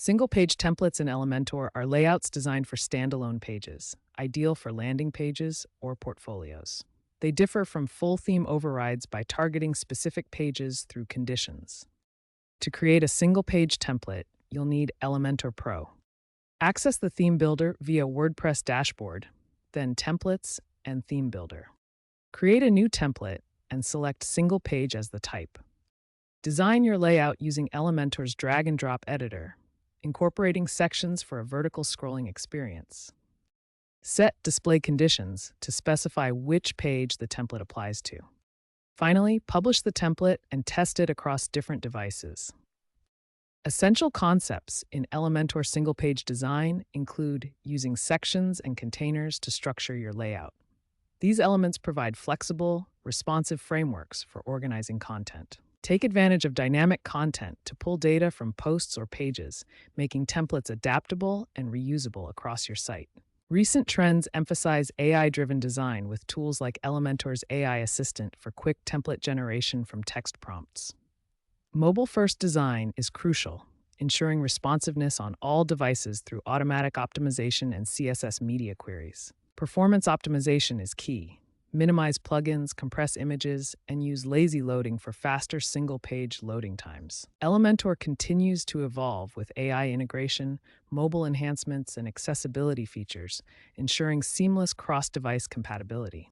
Single-page templates in Elementor are layouts designed for standalone pages, ideal for landing pages or portfolios. They differ from full-theme overrides by targeting specific pages through conditions. To create a single-page template, you'll need Elementor Pro. Access the theme builder via WordPress dashboard, then Templates and Theme Builder. Create a new template and select Single Page as the type. Design your layout using Elementor's drag-and-drop editor, incorporating sections for a vertical scrolling experience. Set display conditions to specify which page the template applies to. Finally, publish the template and test it across different devices. Essential concepts in Elementor single-page design include using sections and containers to structure your layout. These elements provide flexible, responsive frameworks for organizing content. Take advantage of dynamic content to pull data from posts or pages, making templates adaptable and reusable across your site. Recent trends emphasize AI-driven design with tools like Elementor's AI Assistant for quick template generation from text prompts. Mobile-first design is crucial, ensuring responsiveness on all devices through automatic optimization and CSS media queries. Performance optimization is key. Minimize plugins, compress images, and use lazy loading for faster single-page loading times. Elementor continues to evolve with AI integration, mobile enhancements, and accessibility features, ensuring seamless cross-device compatibility.